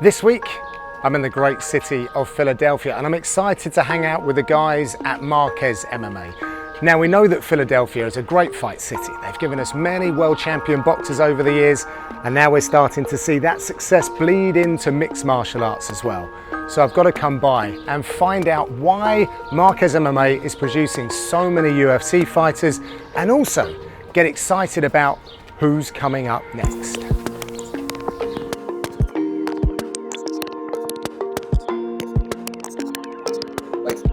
This week, I'm in the great city of Philadelphia and I'm excited to hang out with the guys at Marquez MMA. Now, we know that Philadelphia is a great fight city. They've given us many world champion boxers over the years, and now we're starting to see that success bleed into mixed martial arts as well. So I've got to come by and find out why Marquez MMA is producing so many UFC fighters, and also get excited about who's coming up next.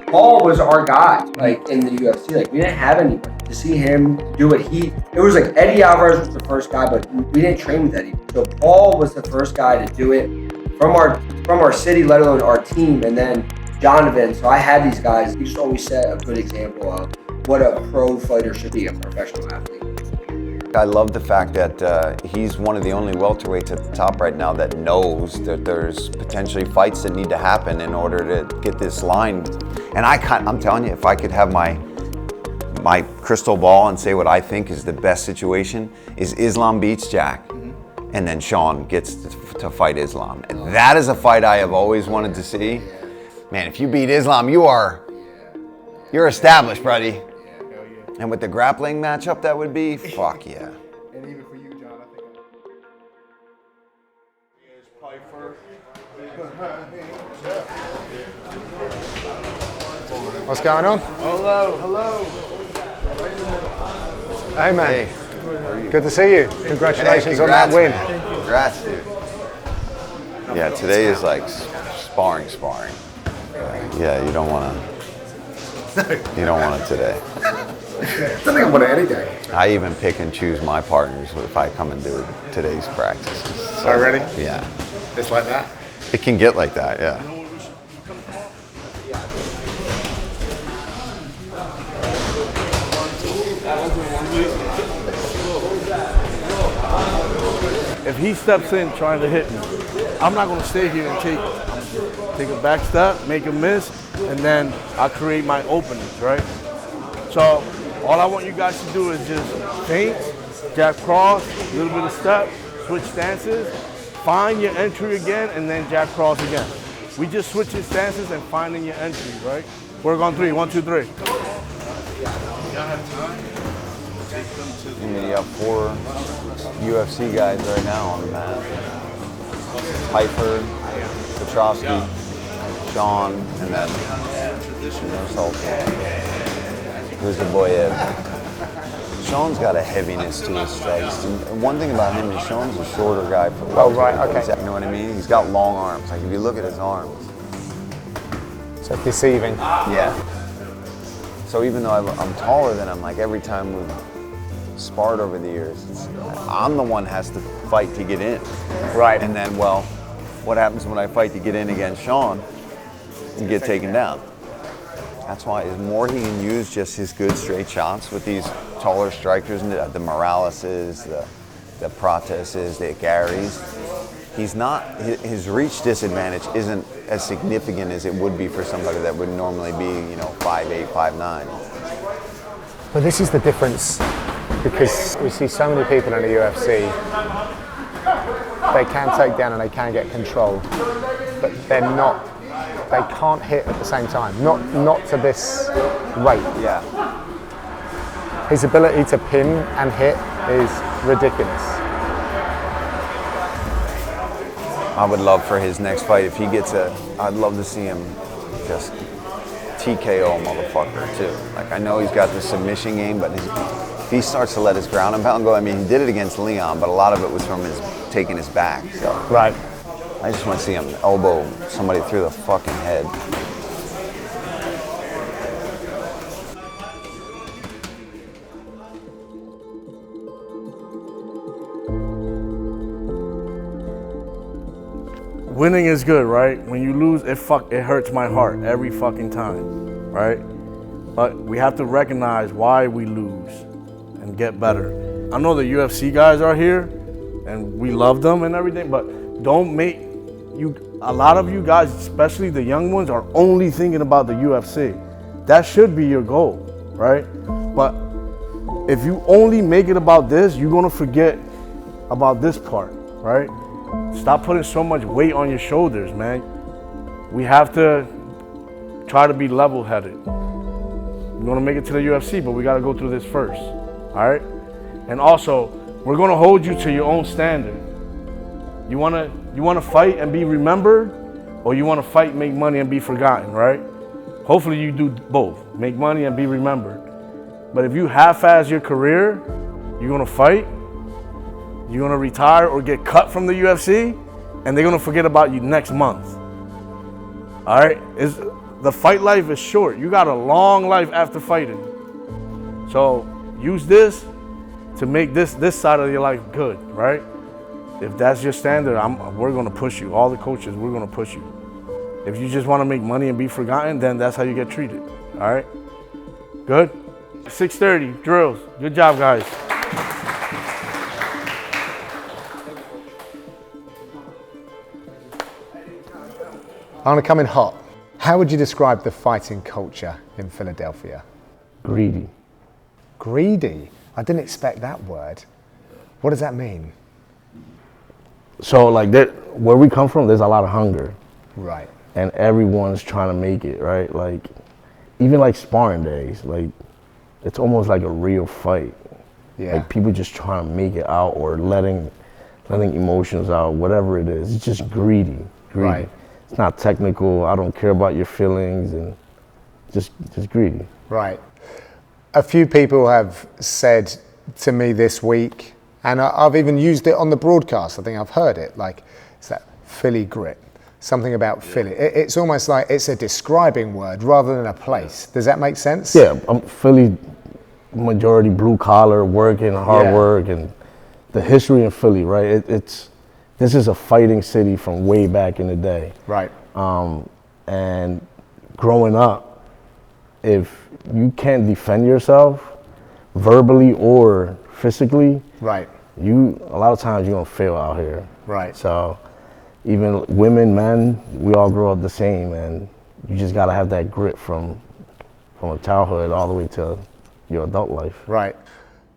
Paul was our guy, like, in the UFC. Like, we didn't have anybody. To see him do what it was like Eddie Alvarez was the first guy, but we didn't train with Eddie. So Paul was the first guy to do it from our city, let alone our team, and then Jonathan. So I had these guys. He just always set a good example of what a pro fighter should be, a professional athlete. I love the fact that he's one of the only welterweights at the top right now that knows that there's potentially fights that need to happen in order to get this line. And I'm telling you, if I could have my crystal ball and say what I think is the best situation, is Islam beats Jack, and then Sean gets to fight Islam. And that is a fight I have always wanted to see. Man, if you beat Islam, you're established, buddy. And with the grappling matchup that would be, fuck yeah. And even for you, John, I think here's Piper. What's going on? Hello. Hey, man. Hey. Good to see you. Congratulations on that win. Congrats, dude. Yeah, today is like sparring. Yeah, you don't want it today. I don't think I'm going to any day. I even pick and choose my partners if I come and do today's practices. So, oh, really? Yeah. It's like that? It can get like that, yeah. If he steps in trying to hit me, I'm not going to stay here and take a back step, make a miss, and then I create my openings, right? So all I want you guys to do is just feint, jab cross, a little bit of step, switch stances, find your entry again, and then jab cross again. We just switching stances and finding your entry, right? Work on three. 1, 2, 3. I mean, you have 4 UFC guys right now on the mat. Piper, Petrovsky, Sean, and then who's the boy Ed. Sean's got a heaviness to his strikes. And one thing about him is Sean's a shorter guy for welterweight. Oh, right, okay. You know what I mean? He's got long arms. Like, if you look at his arms. So deceiving. Yeah. So even though I'm taller than him, like every time we've sparred over the years, I'm the one has to fight to get in. Right. And then, well, what happens when I fight to get in against Sean? You get taken down. That's why the more he can use just his good straight shots with these taller strikers, the Moraleses, the Proteses, the Garys, his reach disadvantage isn't as significant as it would be for somebody that would normally be, 5'8", 5'9". But this is the difference, because we see so many people in the UFC, they can take down and they can get control, but they can't hit at the same time, not to this rate. Yeah. His ability to pin and hit is ridiculous. I would love for his next fight, if he gets I'd love to see him just TKO a motherfucker too. Like, I know he's got the submission game, but if he starts to let his ground and pound go, I mean, he did it against Leon, but a lot of it was from taking his back. So. Right. I just want to see him elbow somebody through the fucking head. Winning is good, right? When you lose, it hurts my heart every fucking time, right? But we have to recognize why we lose and get better. I know the UFC guys are here and we love them and everything, but don't make a lot of you guys, especially the young ones, are only thinking about the UFC. That should be your goal, right? But if you only make it about this, you're gonna forget about this part, right? stop putting so much weight on your shoulders, man. We have to try to be level-headed. We're gonna make it to the UFC, but we gotta go through this first, all right? And also, we're gonna hold you to your own standard. You wanna fight and be remembered, or you wanna fight, make money, and be forgotten, right? Hopefully you do both, make money and be remembered. But if you half-ass your career, you're gonna fight, you're gonna retire or get cut from the UFC, and they're gonna forget about you next month. All right? The fight life is short. You got a long life after fighting. So use this to make this side of your life good, right? If that's your standard, we're gonna push you. All the coaches, we're gonna push you. If you just wanna make money and be forgotten, then that's how you get treated, all right? Good? 6:30, drills. Good job, guys. I'm gonna come in hot. How would you describe the fighting culture in Philadelphia? Greedy. Greedy? I didn't expect that word. What does that mean? So like where we come from, there's a lot of hunger. Right. And everyone's trying to make it, right? Like, even like sparring days, like, it's almost like a real fight. Yeah. Like people just trying to make it out or letting emotions out, whatever it is. It's just greedy. Right. It's not technical. I don't care about your feelings, and just greedy. Right. A few people have said to me this week, and I've even used it on the broadcast, I think I've heard it, like, it's that Philly grit. Something about Philly. It's almost like it's a describing word rather than a place. Does that make sense? Yeah, Philly, majority blue collar, working, hard work, and the history in Philly, right? This is a fighting city from way back in the day. Right. And growing up, if you can't defend yourself verbally or physically, right, a lot of times you're gonna fail out here. Right. So even women, men, we all grow up the same, and you just gotta have that grit from a childhood all the way to your adult life. Right.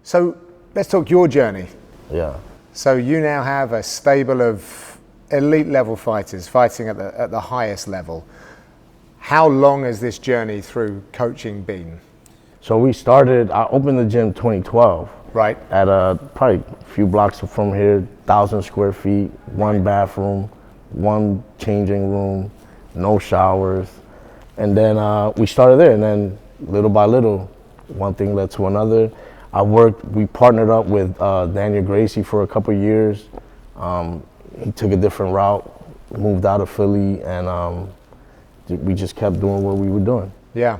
So let's talk your journey. Yeah. So you now have a stable of elite level fighters fighting at the highest level. How long has this journey through coaching been? So I opened the gym 2012. Right. At probably a few blocks from here, 1,000 square feet, one bathroom, one changing room, no showers. And then we started there, and then little by little, one thing led to another. We partnered up with Daniel Gracie for a couple years. He took a different route, moved out of Philly, and we just kept doing what we were doing. Yeah.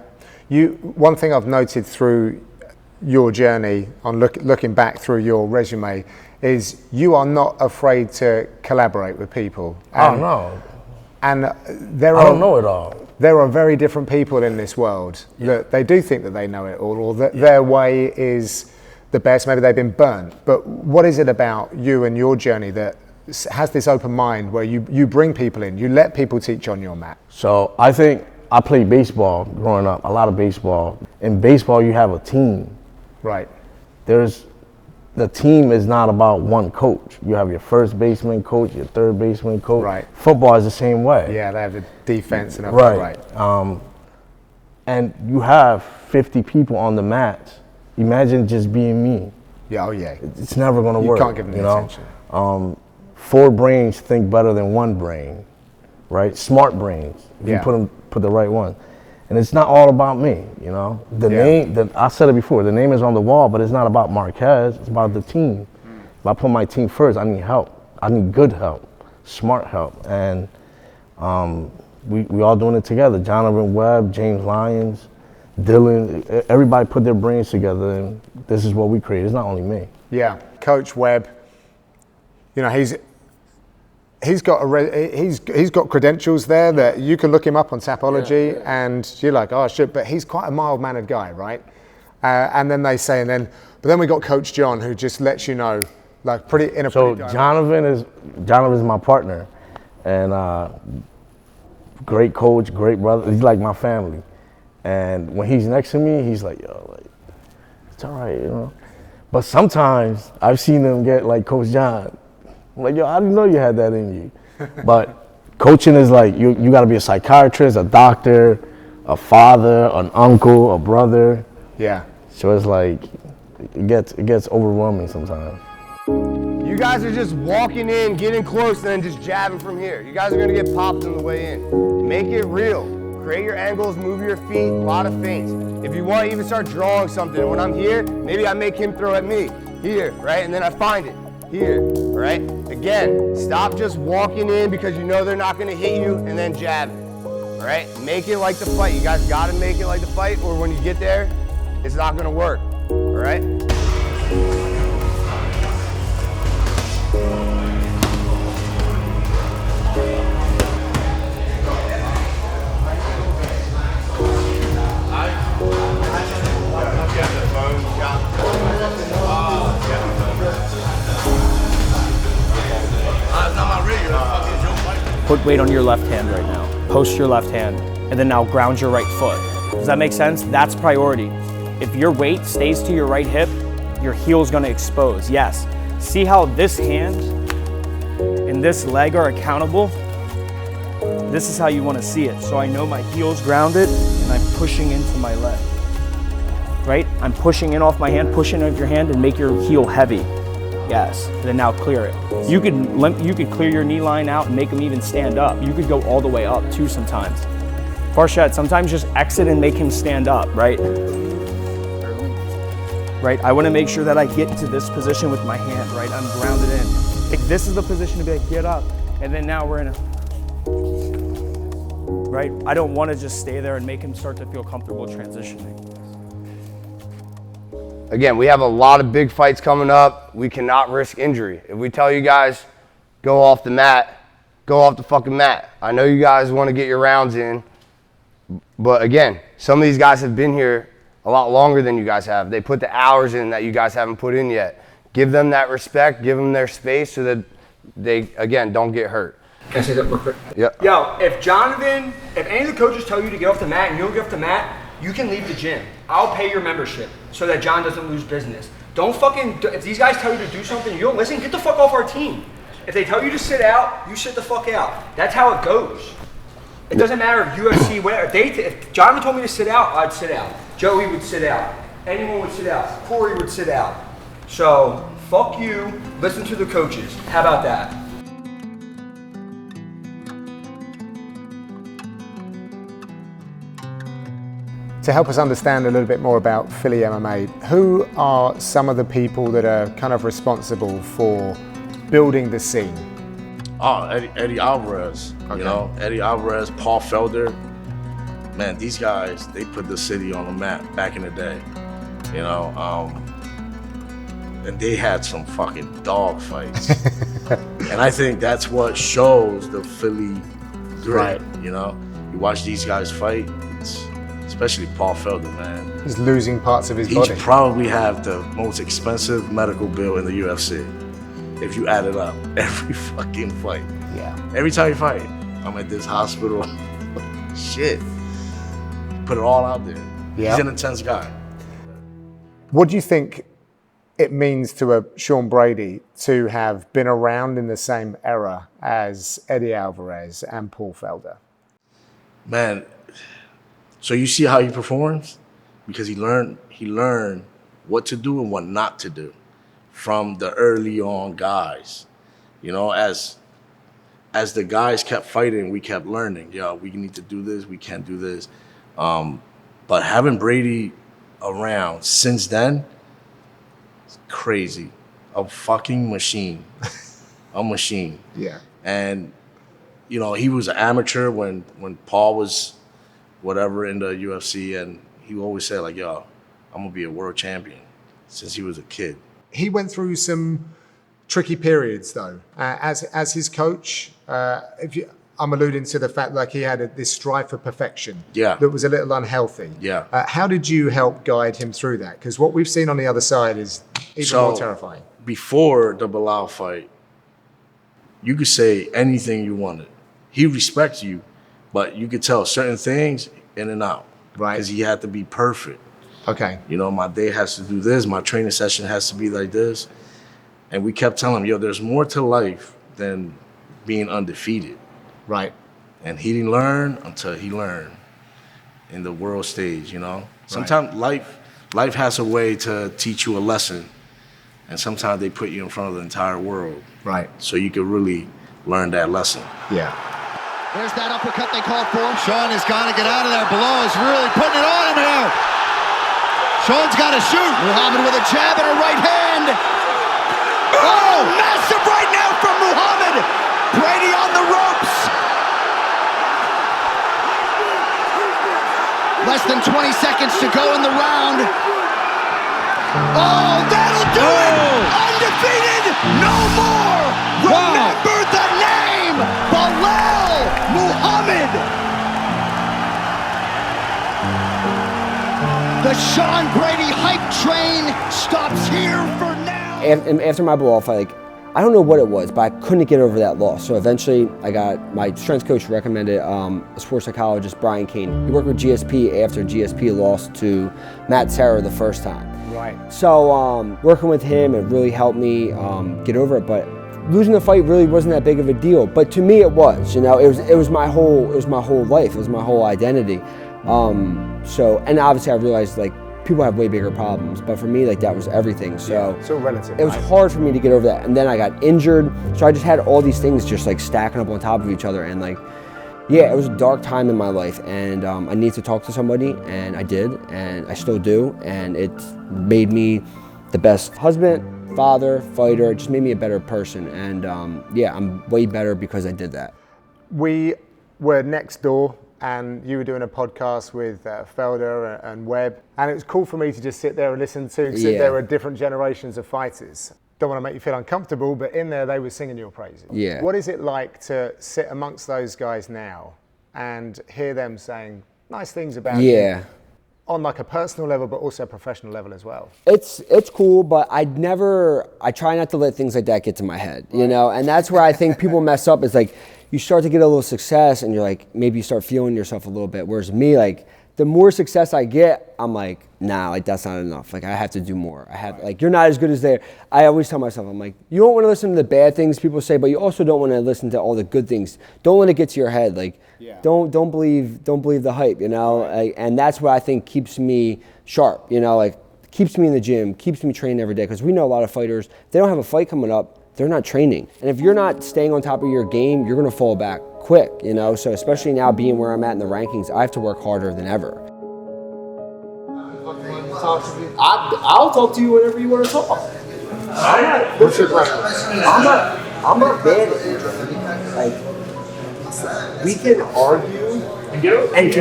One thing I've noted through your journey, on looking back through your resume, is you are not afraid to collaborate with people. Oh, no. And I don't know it all. There are very different people in this world that they do think that they know it all, or that their way is the best. Maybe they've been burnt. But what is it about you and your journey that has this open mind where you bring people in, you let people teach on your mat? So I think I played baseball growing up, a lot of baseball. In baseball, you have a team. Right. The team is not about one coach. You have your first baseman coach, your third baseman coach. Right. Football is the same way. Yeah, they have the defense and everything. Right. And you have 50 people on the mat. Imagine just being me. Yeah, oh yeah. It's never gonna work. You can't give them the attention. 4 brains think better than 1 brain, right? Smart brains. If you put the right one. And it's not all about me, you know. Name, I said it before, the name is on the wall, but it's not about Marquez, it's about the team. If I put my team first, I need help. I need good help, smart help. And we all doing it together. Jonathan Webb, James Lyons, Dylan, everybody put their brains together, and this is what we create. It's not only me. Yeah, Coach Webb, you know, he's got credentials there that you can look him up on Tapology, and you're like, oh shit, but he's quite a mild-mannered guy, right? And then they say, but then we got Coach John, who just lets you know, like So Jonathan is my partner, and great coach, great brother. He's like my family, and when he's next to me, he's like, yo, like, it's all right, you know. But sometimes I've seen him get like Coach John. I'm like, yo, I didn't know you had that in you. But coaching is like, you got to be a psychiatrist, a doctor, a father, an uncle, a brother. Yeah. So it's like, it gets overwhelming sometimes. You guys are just walking in, getting close, and then just jabbing from here. You guys are gonna get popped on the way in. Make it real. Create your angles, move your feet, a lot of feints. If you want, even start drawing something. When I'm here, maybe I make him throw at me. Here, right? And then I find it. Here, all right? Again, stop just walking in because you know they're not gonna hit you and then jabbing. All right? Make it like the fight. You guys gotta make it like the fight, or when you get there, it's not gonna work. All right? Put weight on your left hand right now. Post your left hand, and then now ground your right foot. Does that make sense? That's priority. If your weight stays to your right hip, your heel's gonna expose, yes. See how this hand and this leg are accountable? This is how you wanna see it. So I know my heel's grounded, and I'm pushing into my leg. Right? I'm pushing in off my hand, pushing off your hand, and make your heel heavy. Yes, and then now clear it. You could clear your knee line out and make them even stand up. You could go all the way up too sometimes. Farshad, sometimes just exit and make him stand up, right? Right, I wanna make sure that I get into this position with my hand, right? I'm grounded in. Like, this is the position to be like, get up. And then now we're in a, right? I don't wanna just stay there and make him start to feel comfortable transitioning. Again, we have a lot of big fights coming up. We cannot risk injury. If we tell you guys, go off the mat, go off the fucking mat. I know you guys want to get your rounds in, but again, some of these guys have been here a lot longer than you guys have. They put the hours in that you guys haven't put in yet. Give them that respect, give them their space so that they, again, don't get hurt. Can I say that real quick? Yep. Yo, if any of the coaches tell you to get off the mat and you don't get off the mat, you can leave the gym. I'll pay your membership so that John doesn't lose business. If these guys tell you to do something and you don't listen, get the fuck off our team. If they tell you to sit out, you sit the fuck out. That's how it goes. It doesn't matter if UFC, whatever. If Jonathan told me to sit out, I'd sit out. Joey would sit out. Anyone would sit out. Corey would sit out. So, fuck you, listen to the coaches. How about that? To help us understand a little bit more about Philly MMA, who are some of the people that are kind of responsible for building the scene? Oh, Eddie Alvarez, Okay. you know, Eddie Alvarez, Paul Felder. Man, these guys, they put the city on the map back in the day, you know. And they had some fucking dog fights. And I think that's what shows the Philly grit, you know. You watch these guys fight, especially Paul Felder, man. He's losing parts of his He body. probably have the most expensive medical bill in the UFC. If you add it up, every fucking fight. Yeah. Every time you fight, I'm at this hospital. Shit. Put it all out there. Yeah. He's an intense guy. What do you think it means to a Sean Brady to have been around in the same era as Eddie Alvarez and Paul Felder? Man, so you see how he performs? Because he learned what to do and what not to do from the early on guys. You know, as the guys kept fighting, we kept learning. Yeah, we need to do this, we can't do this. But having Brady around since then, it's crazy. A fucking machine. A machine. Yeah. And, you know, he was an amateur when Paul was whatever in the UFC, and he always said, like, yo, I'm gonna be a world champion since he was a kid. He went through some tricky periods, though. As his coach, I'm alluding to the fact like he had this strive for perfection that was a little unhealthy. Yeah. How did you help guide him through that? Because what we've seen on the other side is even more terrifying. Before the Bilal fight, you could say anything you wanted. He respects you, but you could tell certain things in and out. Right. Because he had to be perfect. Okay. You know, my day has to do this, my training session has to be like this. And we kept telling him, yo, there's more to life than being undefeated. Right. And he didn't learn until he learned in the world stage, you know? Sometimes life has a way to teach you a lesson, and sometimes they put you in front of the entire world. Right. So you can really learn that lesson. Yeah. There's that uppercut they called for. Sean has got to get out of there. Below is really putting it on him here. Sean's got to shoot. Muhammad with a jab and a right hand. Oh, massive right now from Muhammad. Brady on the ropes. Less than 20 seconds to go in the round. Oh, that'll do it! Undefeated, no more! Remember the name, Bilal Muhammad! The Sean Brady hype train stops here for now. After my blow off, I don't know what it was, but I couldn't get over that loss. So eventually, I got my strength coach recommended a sports psychologist, Brian Kane. He worked with GSP after GSP lost to Matt Serra the first time. Right. So working with him, it really helped me get over it. But losing the fight really wasn't that big of a deal. But to me, it was. You know, it was my whole life. It was my whole identity. And obviously, I realized people have way bigger problems, but for me, that was everything. So it's all relative. It was hard for me to get over that, and then I got injured. So I just had all these things just stacking up on top of each other, and it was a dark time in my life, and I needed to talk to somebody, and I did, and I still do, and it made me the best husband, father, fighter. It just made me a better person, and I'm way better because I did that. We were next door, and you were doing a podcast with Felder and Webb, and it was cool for me to just sit there and listen to, because there were different generations of fighters. Don't want to make you feel uncomfortable, but in there they were singing your praises. Yeah. What is it like to sit amongst those guys now and hear them saying nice things about you on a personal level, but also a professional level as well? It's cool, but I try not to let things like that get to my head, you know, and that's where I think people mess up. Is you start to get a little success and you're maybe you start feeling yourself a little bit. Whereas me, the more success I get, I'm nah, that's not enough. I have to do more. I have, you're not as good as they. I always tell myself, I'm you don't want to listen to the bad things people say, but you also don't want to listen to all the good things. Don't let it get to your head. Don't believe the hype, you know? And that's what I think keeps me sharp, you know, keeps me in the gym, keeps me training every day. Because we know a lot of fighters, they don't have a fight coming up, they're not training. And if you're not staying on top of your game, you're gonna fall back quick, you know? So especially now being where I'm at in the rankings, I have to work harder than ever. I'll talk to you whenever you want to talk. What's your preference? I'm not bad at it. We can argue and get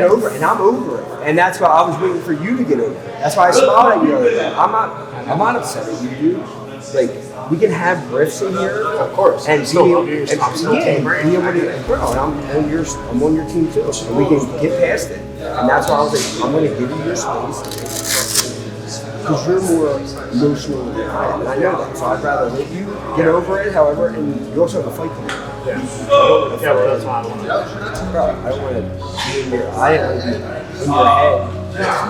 over it, and I'm over it. And that's why I was waiting for you to get over it. That's why I smiled at you the other day. I'm not upset at you, dude. We can have riffs in here, of course, and I'm on your team too, and we can get past it. And that's why I was I'm going to give you your space because you're more emotional than I am, and I know that. So I'd rather let you get over it, however, and you also have a fight coming up. That's why I want to. I don't want to be in your head.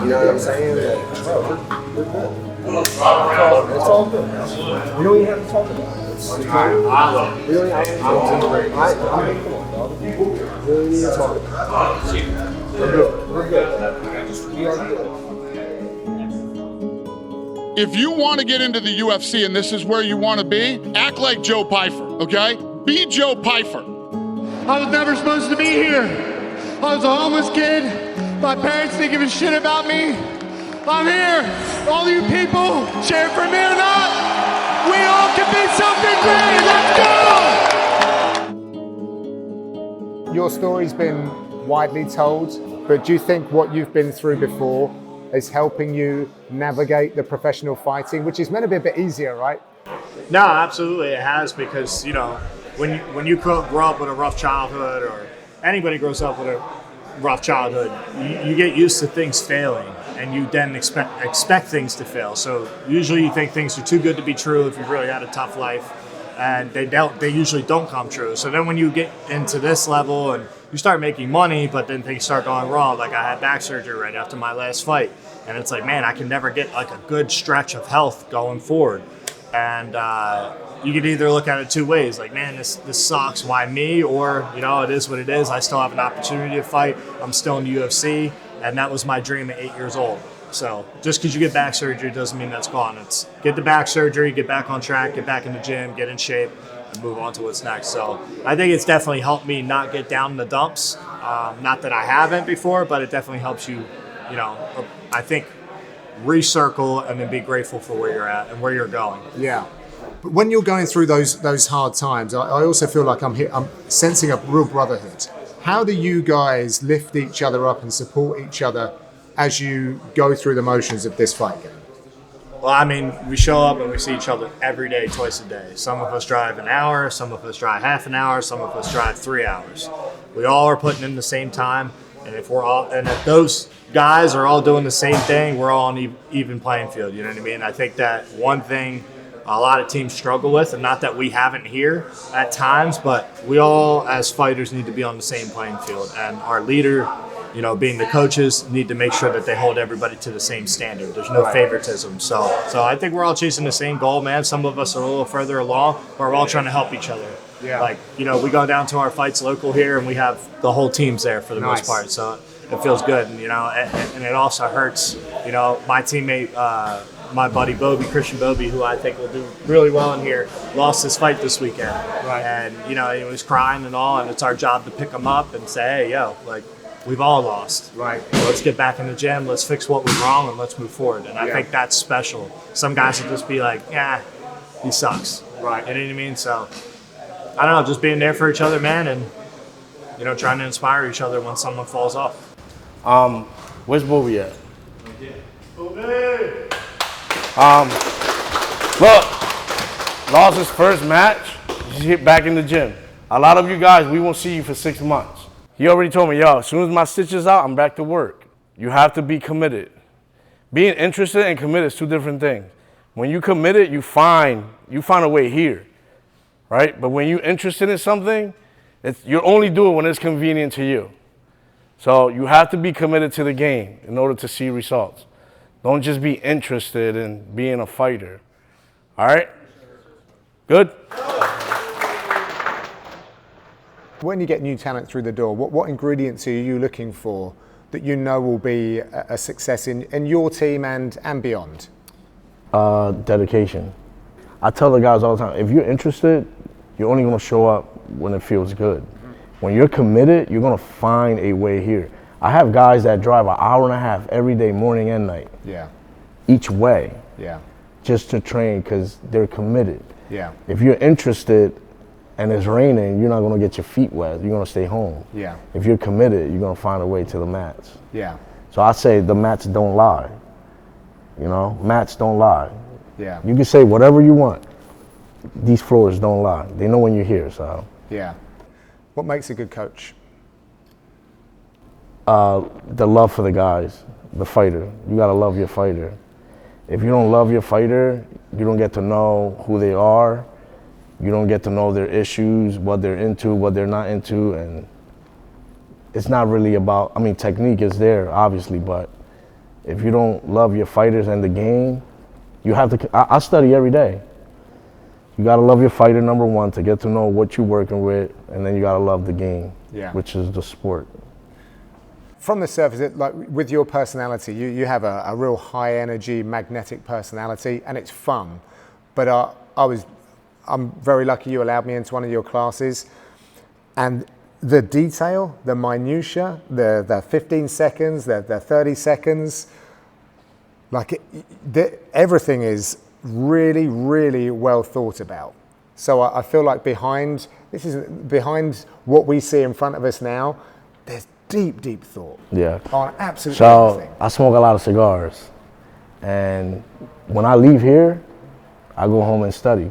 You know what I'm saying? We're good. It's all good. We don't even have to talk about it. We don't even have to talk about it. We don't need to talk about it. We're good. We are good. If you want to get into the UFC and this is where you want to be, act like Joe Pyfer, okay? Be Joe Pyfer. I was never supposed to be here. I was a homeless kid. My parents didn't give a shit about me. I'm here. All you people, cheer for me or not, we all can be something great. Let's go! Your story's been widely told, but do you think what you've been through before is helping you navigate the professional fighting, which is meant to be a bit easier, right? No, absolutely it has, because, you know, when you grow up with a rough childhood, or anybody grows up with a rough childhood, you get used to things failing, and you then expect things to fail. So usually you think things are too good to be true if you've really had a tough life, and they usually don't come true. So then when you get into this level and you start making money, but then things start going wrong, like I had back surgery right after my last fight, and it's man, I can never get a good stretch of health going forward. And you can either look at it two ways, like, man, this sucks, why me? Or, you know, it is what it is. I still have an opportunity to fight. I'm still in the UFC, and that was my dream at 8 years old. So just because you get back surgery doesn't mean that's gone. It's get the back surgery, get back on track, get back in the gym, get in shape, and move on to what's next. So I think it's definitely helped me not get down in the dumps. Not that I haven't before, but it definitely helps you, you know, I think, recircle and then be grateful for where you're at and where you're going. Yeah. But when you're going through those hard times, I also feel like I'm sensing a real brotherhood. How do you guys lift each other up and support each other as you go through the motions of this fight game? Well, I mean, we show up and we see each other every day, twice a day. Some of us drive an hour, some of us drive half an hour, some of us drive 3 hours. We all are putting in the same time, and if those guys are all doing the same thing, we're all on even playing field. You know what I mean? I think that one thing a lot of teams struggle with, and not that we haven't here at times, but we all as fighters need to be on the same playing field, and our leader, you know, being the coaches, need to make sure that they hold everybody to the same standard. There's no favoritism. So I think we're all chasing the same goal, man. Some of us are a little further along, but we're all trying to help each other. Yeah. Like, you know, we go down to our fights local here, and we have the whole teams there for the most part. So it feels good, and, you know, and it also hurts. You know, my teammate, my buddy Christian Bobby, who I think will do really well in here, lost his fight this weekend. Right. And, you know, he was crying and all, and it's our job to pick him up and say, hey, yo, like, we've all lost. Right. Let's get back in the gym. Let's fix what was wrong and let's move forward. And I think that's special. Some guys will just be like, yeah, he sucks. Right. You know what I mean? So, I don't know, just being there for each other, man, and, you know, trying to inspire each other when someone falls off. Where's Bobby at? Look, lost his first match. Just hit back in the gym. A lot of you guys, we won't see you for 6 months. He already told me, yo, as soon as my stitch is out, I'm back to work. You have to be committed. Being interested and committed is two different things. When you committed, you find a way here, right? But when you're interested in something, you only do it when it's convenient to you. So you have to be committed to the game in order to see results. Don't just be interested in being a fighter. All right? Good? When you get new talent through the door, what ingredients are you looking for that you know will be a success in your team and beyond? Dedication. I tell the guys all the time, if you're interested, you're only going to show up when it feels good. When you're committed, you're going to find a way here. I have guys that drive an hour and a half every day, morning and night. Yeah. Each way. Yeah. Just to train because they're committed. Yeah. If you're interested and it's raining, you're not going to get your feet wet. You're going to stay home. Yeah. If you're committed, you're going to find a way to the mats. Yeah. So I say the mats don't lie. You know, mats don't lie. Yeah. You can say whatever you want. These floors don't lie. They know when you're here, so. Yeah. What makes a good coach? The love for the guys, the fighter. You got to love your fighter. If you don't love your fighter, you don't get to know who they are. You don't get to know their issues, what they're into, what they're not into, and it's not really about, I mean, technique is there, obviously, but if you don't love your fighters and the game, you have to, I study every day. You gotta love your fighter, number one, to get to know what you're working with, and then you gotta love the game, which is the sport. From the surface, like with your personality, you have a real high energy, magnetic personality, and it's fun. But I'm very lucky you allowed me into one of your classes, and the detail, the minutia, the 15 seconds, the 30 seconds, like everything is really, really well thought about. So I feel like behind what we see in front of us now, there's deep thought. Yeah. On absolutely so everything. I smoke a lot of cigars, and when I leave here, I go home and study.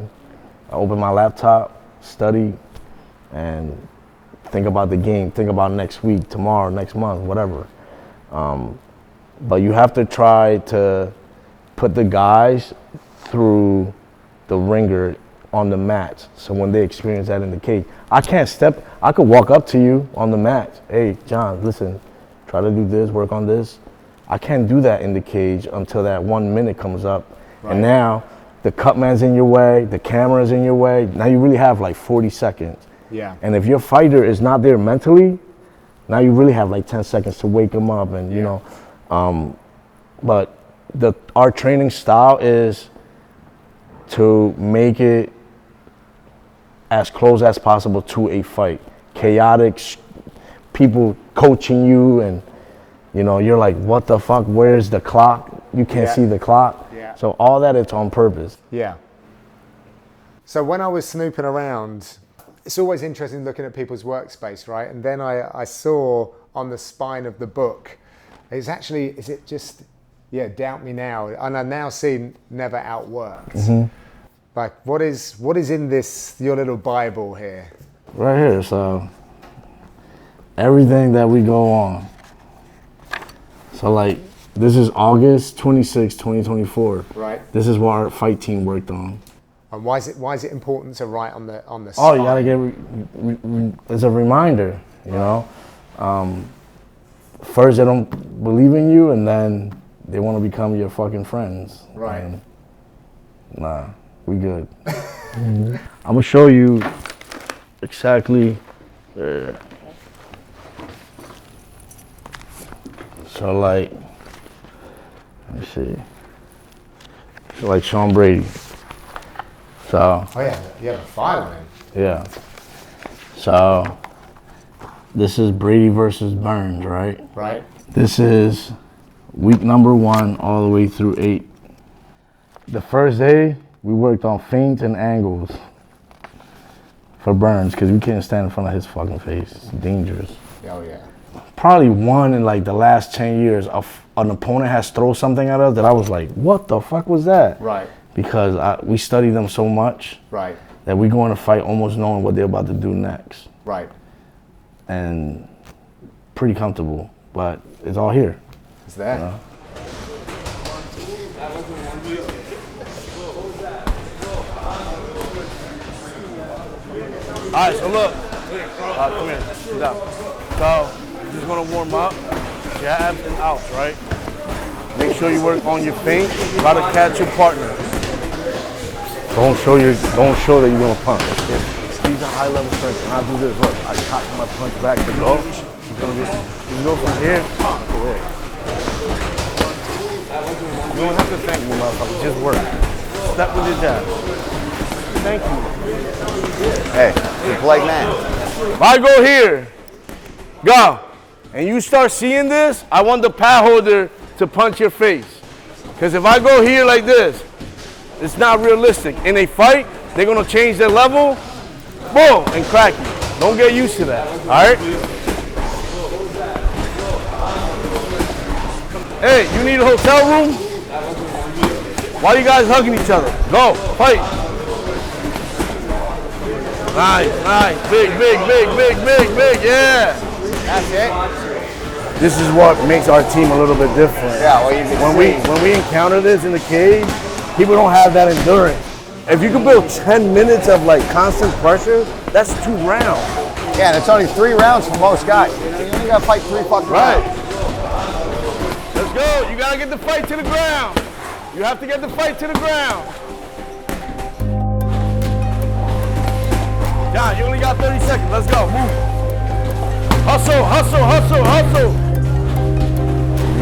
I open my laptop, study, and think about the game, think about next week, tomorrow, next month, whatever. But you have to try to put the guys through the ringer on the mat. So when they experience that in the cage, I could walk up to you on the mat. Hey, John, listen, try to do this, work on this. I can't do that in the cage until that 1 minute comes up. Right. And now the cut man's in your way, the camera's in your way. Now you really have like 40 seconds. Yeah. And if your fighter is not there mentally, now you really have like 10 seconds to wake him up and, you know. But our training style is to make it as close as possible to a fight. Chaotic, people coaching you and, you know, you're like, what the fuck, where's the clock? You can't see the clock. Yeah. So all that, it's on purpose. Yeah. So when I was snooping around, it's always interesting looking at people's workspace, right? And then I saw on the spine of the book, is it just, Doubt Me Now. And I've now seen Never Outworked. Mm-hmm. Like, what is in this, your little Bible here? Right here, so everything that we go on. So like, this is August 26, 2024. Right. This is what our fight team worked on. And why is it important to write on the spine? Oh, you gotta get, it's a reminder, you know? First they don't believe in you and then they wanna become your fucking friends. Right. And, nah, we good. I'm gonna show you exactly. So like, let me see. So like Sean Brady. So. Oh yeah, you have a file on him. Yeah. So this is Brady versus Burns, right? Right. This is week number 1 all the way through 8. The first day we worked on feints and angles for Burns because we can't stand in front of his fucking face. It's dangerous. Oh yeah. Probably one in like the last 10 years an opponent has thrown something at us that I was like, what the fuck was that? Right. Because we study them so much Right. that we go in a fight almost knowing what they're about to do next. Right. And pretty comfortable, but it's all here. It's there. You know? All right, so look. Come here. Sit down. So, you're just gonna warm up, jabs and outs, right? Make sure you work on your feint. Try to catch your partner. Don't show that you're gonna punch. These are high level strength. And I do this. Look, I cock my punch back to go. You go from here to there. You don't have to thank me, motherfucker. Just work. Step with your jab. Thank you. Hey, you're a polite man. If I go here, go, and you start seeing this, I want the pad holder to punch your face. Because if I go here like this, it's not realistic. In a fight, they're gonna change their level, boom, and crack you. Don't get used to that, all right? Hey, you need a hotel room? Why are you guys hugging each other? Go, fight. Nice, big, yeah. That's it. This is what makes our team a little bit different. Yeah, well, you can when we encounter this in the cage, people don't have that endurance. If you can build 10 minutes of like constant pressure, that's 2 rounds. Yeah, and it's only 3 rounds for most guys. You only gotta fight 3 fucking rounds. Let's go. You gotta get the fight to the ground. You have to get the fight to the ground. John, you only got 30 seconds. Let's go. Move. Hustle.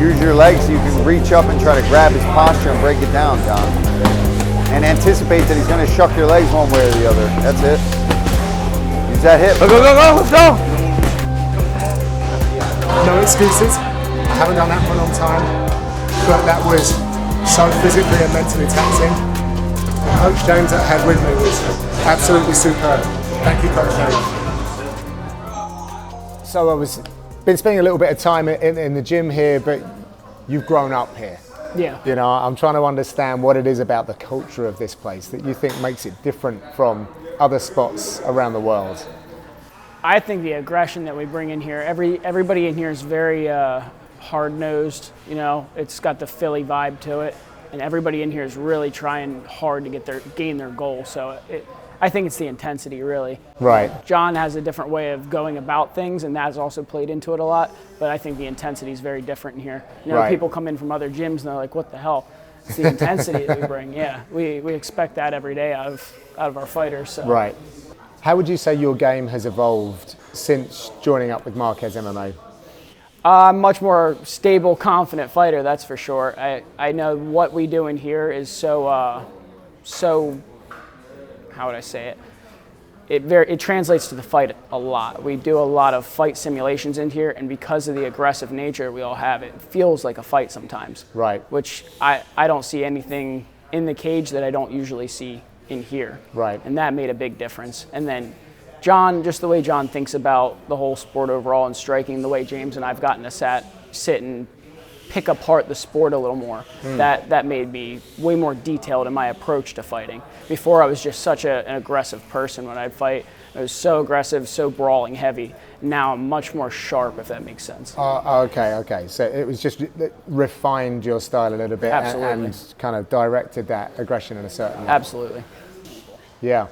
Use your legs so you can reach up and try to grab his posture and break it down, John. And anticipate that he's gonna shuck your legs one way or the other. That's it. Use that hip. Go, let's go. No excuses. Haven't done that for a long time, but that was so physically and mentally taxing. And Coach James that I had with me was absolutely superb. Thank you, Coach James. So I been spending a little bit of time in the gym here, but you've grown up here. Yeah. You know, I'm trying to understand what it is about the culture of this place that you think makes it different from other spots around the world. I think the aggression that we bring in here, everybody in here is very hard-nosed, you know, it's got the Philly vibe to it, and everybody in here is really trying hard to gain their goal, so I think it's the intensity, really. Right. John has a different way of going about things, and that has also played into it a lot, but I think the intensity is very different in here. You know, right. People come in from other gyms, and they're like, what the hell? It's the intensity that we bring. Yeah, we expect that every day out of our fighters. So. Right. How would you say your game has evolved since joining up with Marquez MMA? I'm much more stable, confident fighter, that's for sure. I know what we do in here is so, how would I say it? It translates to the fight a lot. We do a lot of fight simulations in here, and because of the aggressive nature we all have, it feels like a fight sometimes. Right. Which I don't see anything in the cage that I don't usually see in here. Right. And that made a big difference. And then John, just the way John thinks about the whole sport overall and striking, the way James and I've gotten to sit and pick apart the sport a little more, that made me way more detailed in my approach to fighting. Before I was just such an aggressive person when I'd fight. I was so aggressive, so brawling heavy. Now I'm much more sharp, if that makes sense. Okay. So it was just refined your style a little bit. Absolutely. And kind of directed that aggression in a certain way. Absolutely. Yeah.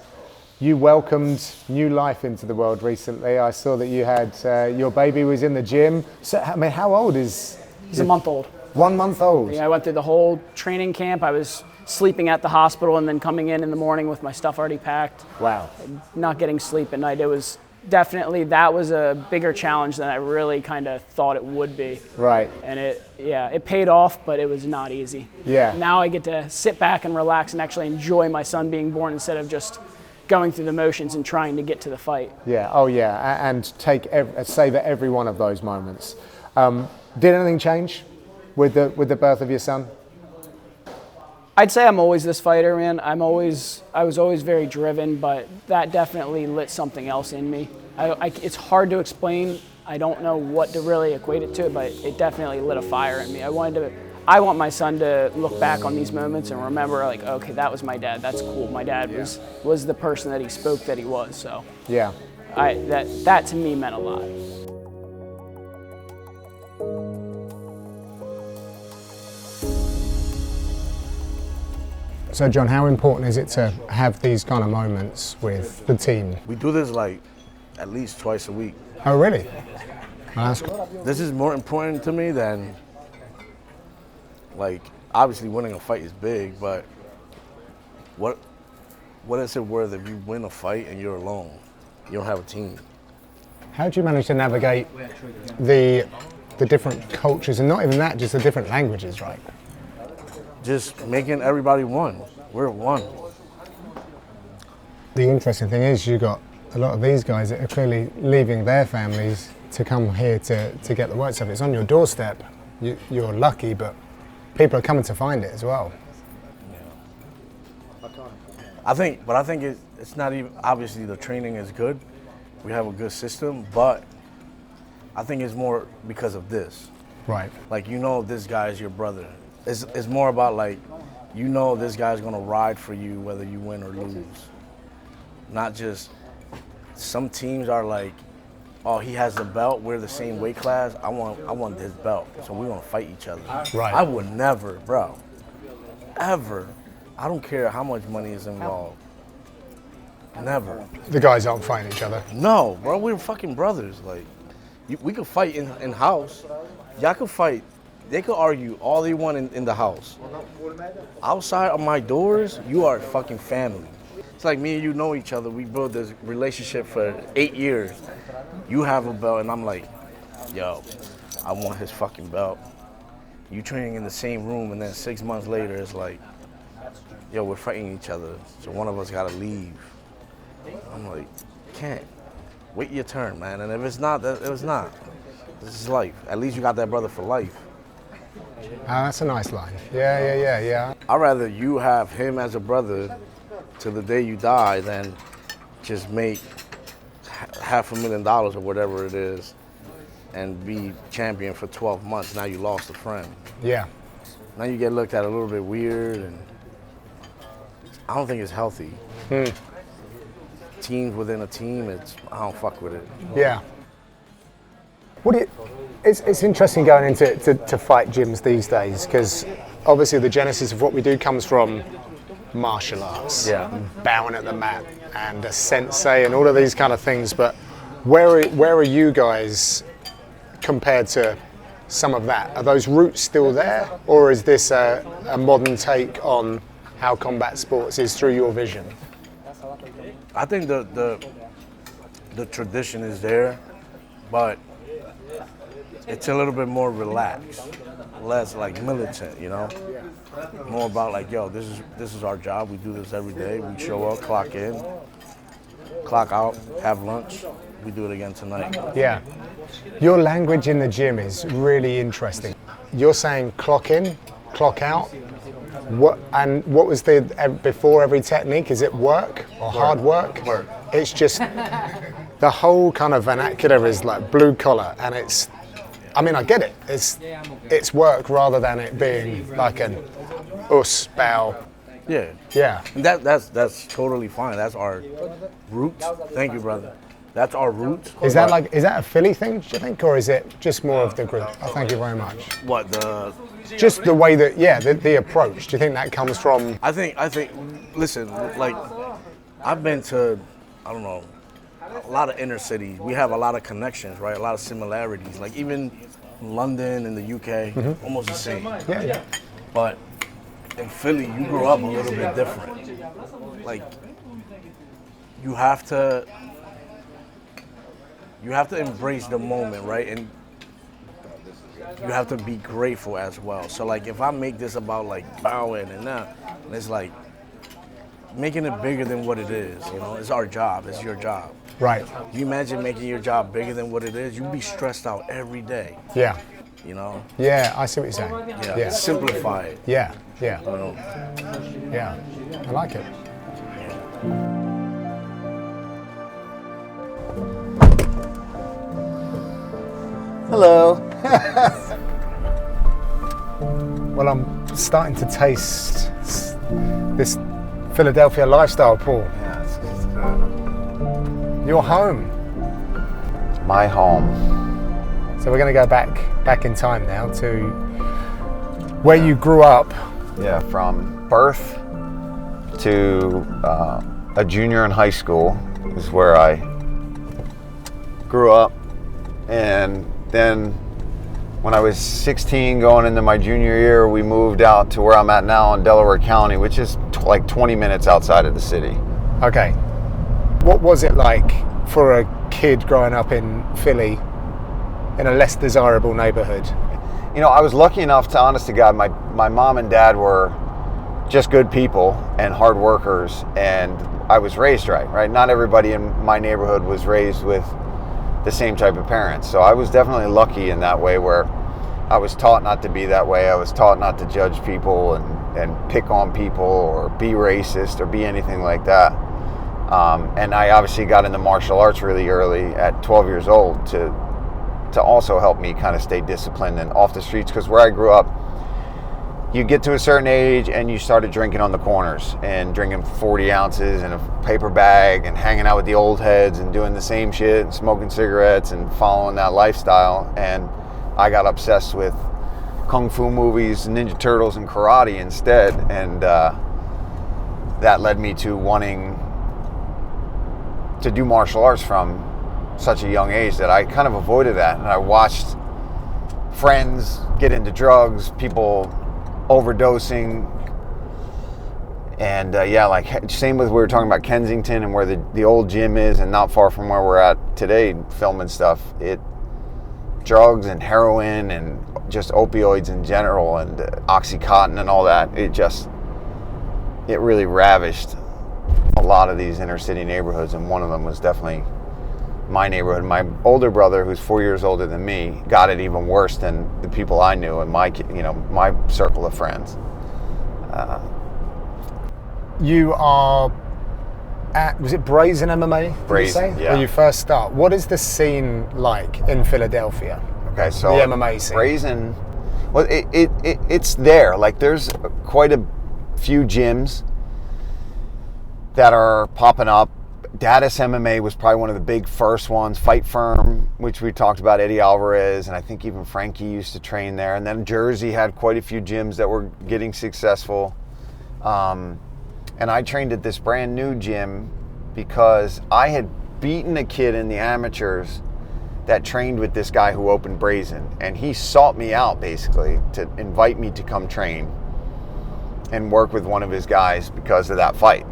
You welcomed new life into the world recently. I saw that you had, your baby was in the gym. So, I mean, how old is... He's a month old. 1 month old? Yeah, I went through the whole training camp. I was sleeping at the hospital and then coming in the morning with my stuff already packed. Wow. Not getting sleep at night. It was definitely, that was a bigger challenge than I really kind of thought it would be. Right. And it paid off, but it was not easy. Yeah. Now I get to sit back and relax and actually enjoy my son being born instead of just going through the motions and trying to get to the fight. Yeah, oh yeah, and savor every one of those moments. Did anything change with the birth of your son? I'd say I'm always this fighter, man. I was always very driven, but that definitely lit something else in me. It's hard to explain. I don't know what to really equate it to, but it definitely lit a fire in me. I want my son to look back on these moments and remember, like, okay, that was my dad. That's cool. My dad was the person that he spoke that he was. So yeah, that to me meant a lot. So John, how important is it to have these kind of moments with the team? We do this like at least twice a week. Oh really? Oh, that's cool. This is more important to me than, like, obviously winning a fight is big, but what is it worth if you win a fight and you're alone? You don't have a team. How do you manage to navigate the different cultures, and not even that, just the different languages, right? Just making everybody one. We're one. The interesting thing is you got a lot of these guys that are clearly leaving their families to come here to get the work. So if it's on your doorstep, you're lucky, but people are coming to find it as well. I think it's not even, obviously the training is good. We have a good system, but I think it's more because of this. Right. Like, you know, this guy is your brother. It's more about, like, you know this guy's gonna ride for you whether you win or lose. Not just, some teams are like, oh, he has the belt, we're the same weight class, I want his belt, so we're gonna fight each other. Right. I would never, bro, ever. I don't care how much money is involved. Never. The guys aren't fighting each other. No, bro, we're fucking brothers. Like, we could fight in house. Y'all could fight. They could argue all they want in the house. Outside of my doors, you are fucking family. It's like me and you know each other. We built this relationship for 8 years. You have a belt, and I'm like, yo, I want his fucking belt. You training in the same room, and then 6 months later, it's like, yo, we're fighting each other, so one of us gotta leave. I'm like, can't. Wait your turn, man. And if it's not, it's not. This is life. At least you got that brother for life. That's a nice line. Yeah. I'd rather you have him as a brother till the day you die than just make $500,000 or whatever it is and be champion for 12 months. Now you lost a friend. Yeah. Now you get looked at a little bit weird, and I don't think it's healthy. Teams within a team, I don't fuck with it. Yeah. It's interesting going into fight gyms these days, because obviously the genesis of what we do comes from martial arts. Yeah. Bowing at the mat and a sensei and all of these kind of things. But where are you guys compared to some of that. Are those roots still there, or is this a modern take on how combat sports is through your vision? I think the tradition is there, but it's a little bit more relaxed, less like militant, you know? More about like, yo, this is our job. We do this every day. We show up, clock in, clock out, have lunch. We do it again tonight. Yeah. Your language in the gym is really interesting. You're saying clock in, clock out. What was the before every technique? Is it work or hard work? Work. It's just the whole kind of vernacular is like blue collar, and it's. I mean, I get it. It's work rather than it being like an bow. Yeah. Yeah. And that's totally fine. That's our roots. Thank you, brother. That's our roots. Is that a Philly thing, do you think, or is it just more of the group? Oh, thank you very much. What Just the way that, the approach. Do you think that comes from? I think. Listen, like, I've been to, I don't know, a lot of inner cities. We have a lot of connections, right? A lot of similarities. Like even London and the UK, almost the same. Yeah. But in Philly, you grew up a little bit different. Like, you have to embrace the moment, right? And you have to be grateful as well. So like, if I make this about like bowing and that, it's like making it bigger than what it is. You know, it's our job. It's your job. Right. You imagine making your job bigger than what it is, you'd be stressed out every day. Yeah. You know? Yeah, I see what you're saying. Yeah. Simplify it. Yeah. You know? Yeah. I like it. Hello. Well, I'm starting to taste this Philadelphia lifestyle, Paul. Yeah, it's good. Your home. My home. So we're going to go back in time now to where you grew up. Yeah, from birth to a junior in high school is where I grew up, and then when I was 16 going into my junior year, we moved out to where I'm at now in Delaware County, which is like 20 minutes outside of the city. Okay. What was it like for a kid growing up in Philly in a less desirable neighborhood? You know, I was lucky enough to, honest to God, my mom and dad were just good people and hard workers, and I was raised right? Not everybody in my neighborhood was raised with the same type of parents. So I was definitely lucky in that way, where I was taught not to be that way. I was taught not to judge people and pick on people or be racist or be anything like that. And I obviously got into martial arts really early at 12 years old to also help me kind of stay disciplined and off the streets, because where I grew up, you get to a certain age and you started drinking on the corners and drinking 40 ounces in a paper bag and hanging out with the old heads and doing the same shit and smoking cigarettes and following that lifestyle. And I got obsessed with Kung Fu movies, Ninja Turtles, and karate instead. And that led me to wanting to do martial arts from such a young age that I kind of avoided that. And I watched friends get into drugs, people overdosing, and like same with, we were talking about Kensington and where the old gym is, and not far from where we're at today filming stuff. Drugs and heroin and just opioids in general and Oxycontin and all that, it really ravished a lot of these inner city neighborhoods, and one of them was definitely my neighborhood. My older brother, who's 4 years older than me, got it even worse than the people I knew in my circle of friends. You are at, was it Brazen MMA? Brazen, yeah. Where you first start. What is the scene like in Philadelphia? Okay, so the MMA scene. Brazen, well, it's there. Like, there's quite a few gyms that are popping up. Dadis MMA was probably one of the big first ones. Fight Firm, which we talked about, Eddie Alvarez, and I think even Frankie used to train there. And then Jersey had quite a few gyms that were getting successful. And I trained at this brand new gym because I had beaten a kid in the amateurs that trained with this guy who opened Brazen, and he sought me out basically to invite me to come train and work with one of his guys because of that fight.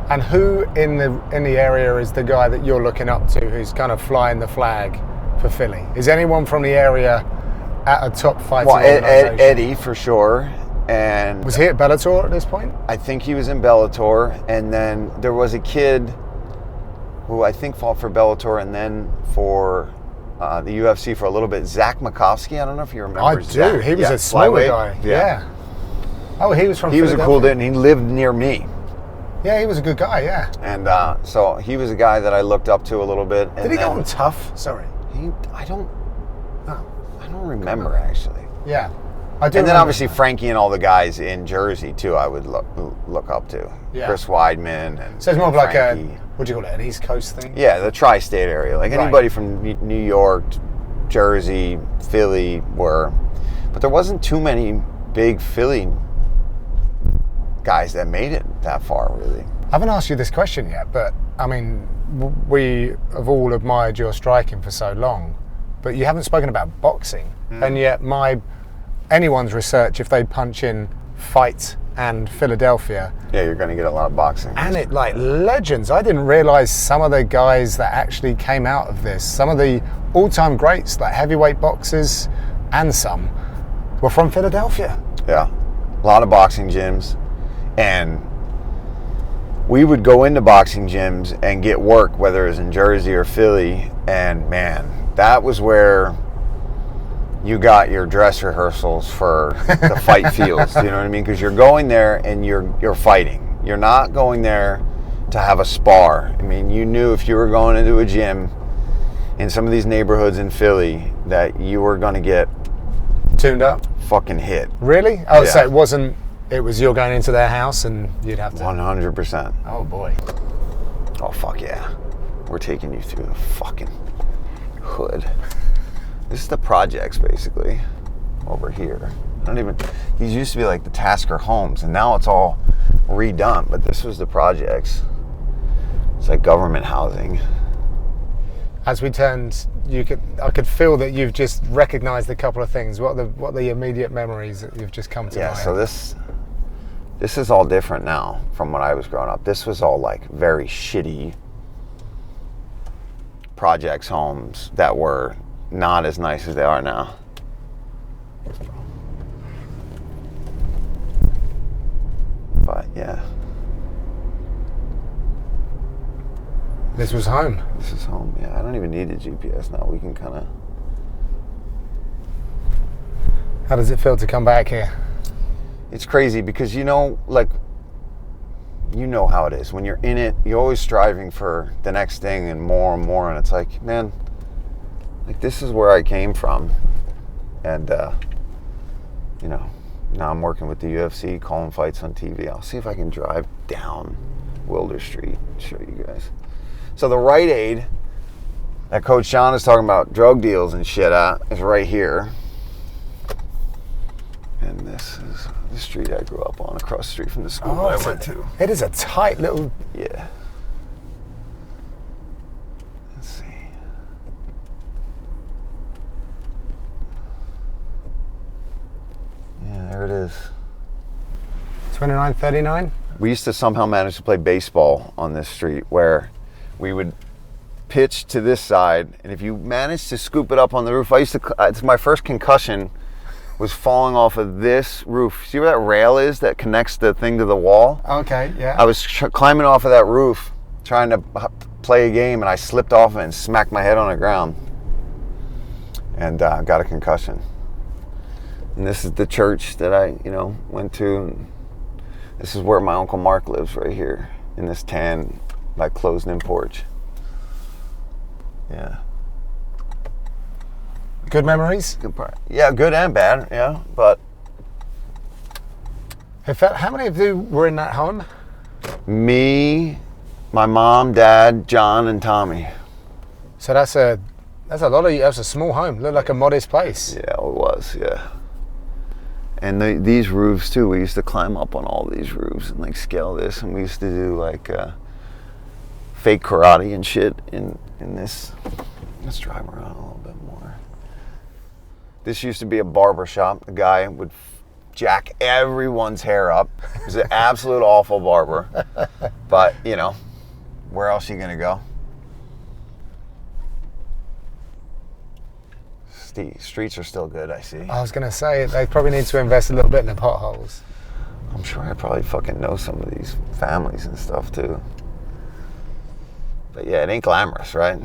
And who in the area is the guy that you're looking up to, who's kind of flying the flag for Philly? Is anyone from the area at a top fighting organization? Eddie for sure. And was he at Bellator at this point? I think he was in Bellator, and then there was a kid who I think fought for Bellator and then for the UFC for a little bit, Zach Makovsky. I don't know if you remember. I do. Zach. He was a smaller guy. Yeah. Oh, he was from. He was a cool dude, and he lived near me. Yeah, he was a good guy. Yeah. And so he was a guy that I looked up to a little bit. And did he go on Tough? Sorry. I don't remember actually. Yeah. I do. And then obviously Frankie and all the guys in Jersey too, I would look up to. Yeah. Chris Weidman and so it's more of like Frankie. What do you call it, an East Coast thing? Yeah, the tri-state area. Like anybody from New York, Jersey, Philly but there wasn't too many big Philly guys that made it that far, really. I haven't asked you this question yet, but I mean, we have all admired your striking for so long, but you haven't spoken about boxing. And yet anyone's research, if they punch in fight and Philadelphia, yeah, you're going to get a lot of boxing. And it like legends. I didn't realize some of the guys that actually came out of this, some of the all-time greats, like heavyweight boxers, and some were from Philadelphia. Yeah, a lot of boxing gyms, and we would go into boxing gyms and get work, whether it was in Jersey or Philly, and man, that was where you got your dress rehearsals for the fight fields. You know what I mean? Because you're going there and you're fighting. You're not going there to have a spar. I mean, you knew if you were going into a gym in some of these neighborhoods in Philly that you were going to get tuned up, fucking hit. Really? Oh, yeah. So it was you're going into their house and you'd have to. 100%. Oh boy. Oh fuck yeah. We're taking you through the fucking hood. This is the projects, basically, over here. These used to be like the Tasker homes, and now it's all redone, but this was the projects. It's like government housing. As we turned, I could feel that you've just recognized a couple of things. What are the immediate memories that you've just come to mind? Yeah, so this is all different now from when I was growing up. This was all like very shitty projects homes that were not as nice as they are now. But yeah. This was home. This is home, yeah. I don't even need a GPS now. We can kind of... How does it feel to come back here? It's crazy because, you know how it is. When you're in it, you're always striving for the next thing and more, and it's like, man, like this is where I came from. And, now I'm working with the UFC, calling fights on TV. I'll see if I can drive down Wilder Street and show you guys. So the Rite Aid that Coach John is talking about drug deals and shit at is right here. And this is the street I grew up on, across the street from the school I went to. It is a tight little... Yeah. Let's see. Yeah, there it is. 2939? We used to somehow manage to play baseball on this street where we would pitch to this side, and if you managed to scoop it up on the roof, it's my first concussion was falling off of this roof. See where that rail is that connects the thing to the wall? Okay, yeah. I was climbing off of that roof trying to play a game, and I slipped off it and smacked my head on the ground and got a concussion. And this is the church that I, went to. And this is where my Uncle Mark lives, right here in this tan, like closed-in porch. Yeah. Good memories? Good part. Yeah, good and bad, yeah, but... How many of you were in that home? Me, my mom, dad, John, and Tommy. So that's a lot of you. That's a small home. Looked like a modest place. Yeah, it was, yeah. And these roofs, too, we used to climb up on all these roofs and, like, scale this, and we used to do, like, fake karate and shit in this Let's drive around a little bit more. This used to be a barber shop. The guy would jack everyone's hair up. He was an absolute awful barber. But, you know, where else are you going to go? Streets are still good, I see. I was going to say, they probably need to invest a little bit in the potholes. I'm sure I probably fucking know some of these families and stuff too. But yeah, it ain't glamorous, right?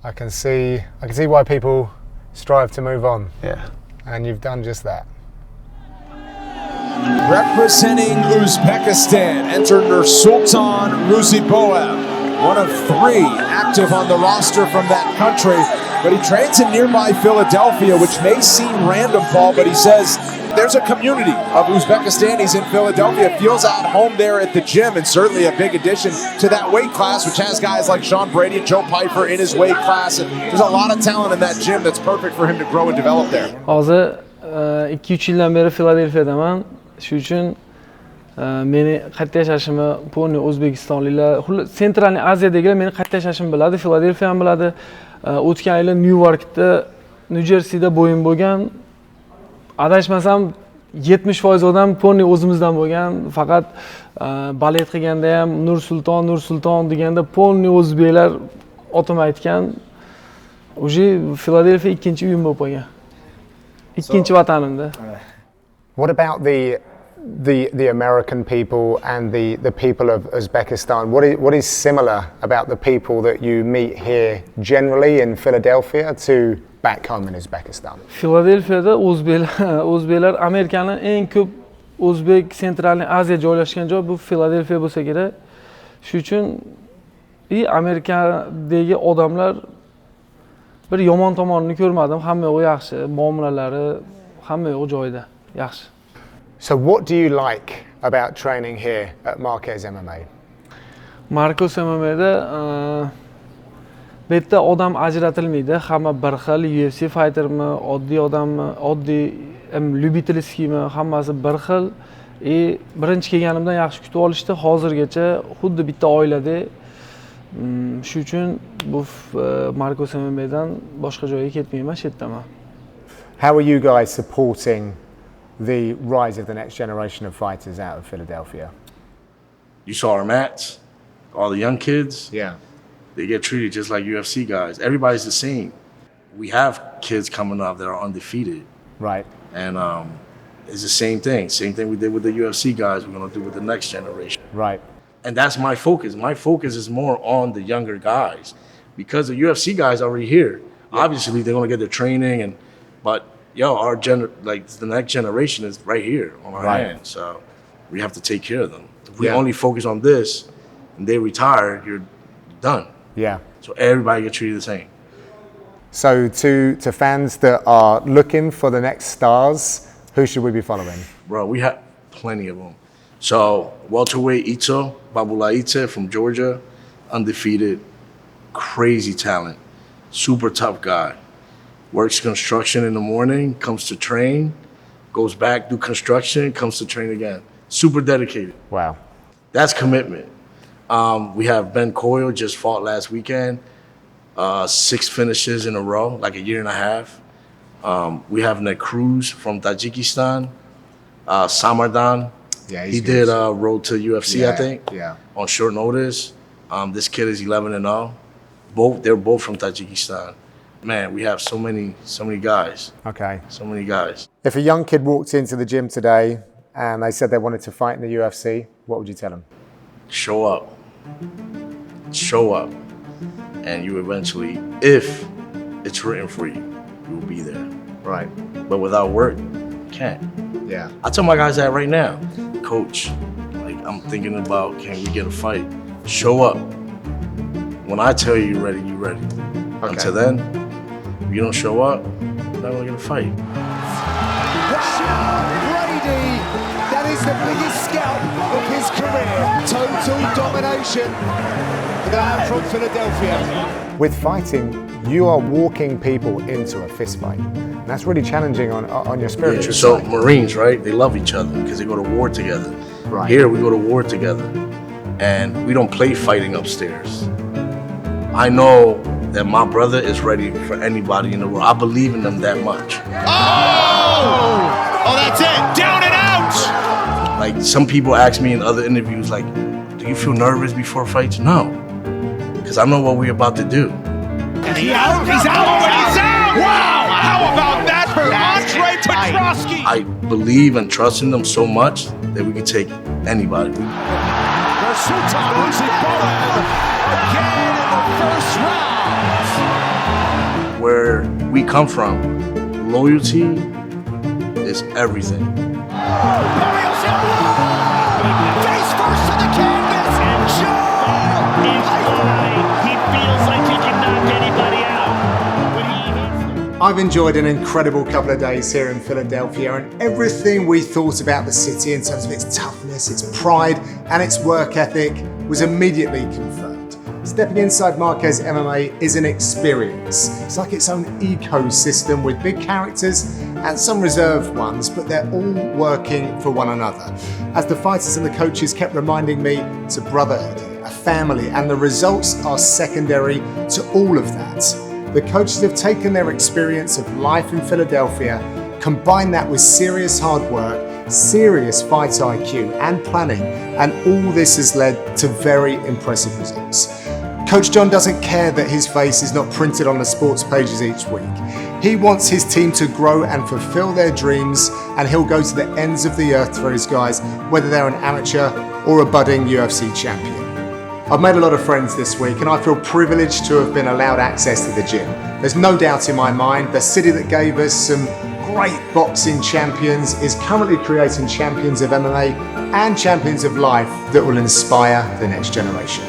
I can see why people strive to move on. Yeah. And you've done just that. Representing Uzbekistan, enter Nursultan Ruziboev, one of 3 active on the roster from that country. But he trains in nearby Philadelphia, which may seem random, Paul, but he says there's a community of Uzbekistanis in Philadelphia, feels at home there at the gym, and certainly a big addition to that weight class, which has guys like Sean Brady and Joe Pyfer in his weight class. And there's a lot of talent in that gym that's perfect for him to grow and develop there. Hozir 2-3 yildan beri Filadelfiyadaman. Shu uchun meni qayerda yashashimni poni o'zbekistonliklar, Central Aziyadagilar meni qayerda yashashimni biladi, Filadelfiya ham biladi. O'tgan yili Nyu-Yorkda, Nyu-Jersida bo'yin bo'lgan. Adashmasam 70% odam poni o'zimizdan bo'lgan. Faqat balet qilganda ham Nursulton deganda poni o'zbeklar otim aytgan. O'sha Filadelfiya ikkinchi uyim bo'lib qolgan. Ikkinchi vatanimda. What about the American people and the people of Uzbekistan? What is similar about the people that you meet here generally in Philadelphia to back home in Uzbekistan? Filadelfiyada o'zbeklar Amerikaning eng ko'p O'zbek Central Aziya joylashgan joy bu Filadelfiya bo'lsa kerak. Shu uchun Amerikadagi odamlar bir yomon tomonini ko'rmadim. Hamma yo'q yaxshi, muomalalari hamma yo'q joyida, yaxshi. So what do you like about training here at Marquez MMA? Marquez MMA'da bu yerda odam ajratilmaydi. Hamma bir xil, UFC fightermi, oddiy odammi, oddiy lyubitelskiymi, hammasi bir xil. Birinchi kelganimdan yaxshi kutib olishdi. Hozirgacha xuddi bitta oilada. Shu uchun bu Marquez MMA'dan boshqa joyga ketmayman, shu yerdaman. How are you guys supporting the rise of the next generation of fighters out of Philadelphia? You saw our mats, all the young kids. Yeah. They get treated just like UFC guys. Everybody's the same. We have kids coming up that are undefeated. Right. And it's the same thing. Same thing we did with the UFC guys, we're going to do with the next generation. Right. And that's my focus. My focus is more on the younger guys. Because the UFC guys are already here. Yeah. Obviously, they're going to get their training, but our the next generation is right here on our hands. So we have to take care of them. If we only focus on this and they retire, you're done. Yeah. So everybody gets treated the same. So to fans that are looking for the next stars, who should we be following? Bro, we have plenty of them. So welterweight Ito, Babula Ite from Georgia, undefeated, crazy talent, super tough guy. Works construction in the morning, comes to train, goes back, do construction, comes to train again. Super dedicated. Wow. That's commitment. We have Ben Coyle, just fought last weekend. 6 finishes in a row, like a year and a half. We have Ned Cruz from Tajikistan. Samardan. Yeah, he did road to UFC, I think. Yeah. On short notice. This kid is 11-0. They're both from Tajikistan. Man, we have so many guys. Okay. So many guys. If a young kid walked into the gym today and they said they wanted to fight in the UFC, what would you tell them? Show up. Show up. And you eventually, if it's written for you, you will be there. Right. But without work, you can't. Yeah. I tell my guys that right now. Coach, I'm thinking about, can we get a fight? Show up. When I tell you you're ready, you're ready. Okay. Until then, if you don't show up, you're not gonna get a fight. Brady, that is the biggest scalp of his career. Total domination for the man from Philadelphia. With fighting, you are walking people into a fist fight. And that's really challenging on your spiritual So side. Marines, right? They love each other because they go to war together. Right. Here we go to war together. And we don't play fighting upstairs. I know that my brother is ready for anybody in the world. I believe in them that much. Oh, that's it. Down and out. Like some people ask me in other interviews, like, do you feel nervous before fights? No, because I know what we're about to do. Is he out? He's out. He's out. Wow. How about that for Andre Petrosky? I believe and trust in them so much that we can take anybody. Sultan Ruziboev again in the first round. Where we come from, loyalty is everything. Face first to the canvas. And Joe is high. He feels like he can knock anybody out. I've enjoyed an incredible couple of days here in Philadelphia, and everything we thought about the city in terms of its toughness, its pride and its work ethic was immediately confirmed. Stepping inside Marquez MMA is an experience. It's like its own ecosystem with big characters and some reserved ones, but they're all working for one another. As the fighters and the coaches kept reminding me, it's a brotherhood, a family, and the results are secondary to all of that. The coaches have taken their experience of life in Philadelphia, combined that with serious hard work, serious fight IQ and planning, and all this has led to very impressive results. Coach John doesn't care that his face is not printed on the sports pages each week. He wants his team to grow and fulfill their dreams, and he'll go to the ends of the earth for his guys, whether they're an amateur or a budding UFC champion. I've made a lot of friends this week, and I feel privileged to have been allowed access to the gym. There's no doubt in my mind, the city that gave us some great boxing champions is currently creating champions of MMA and champions of life that will inspire the next generation.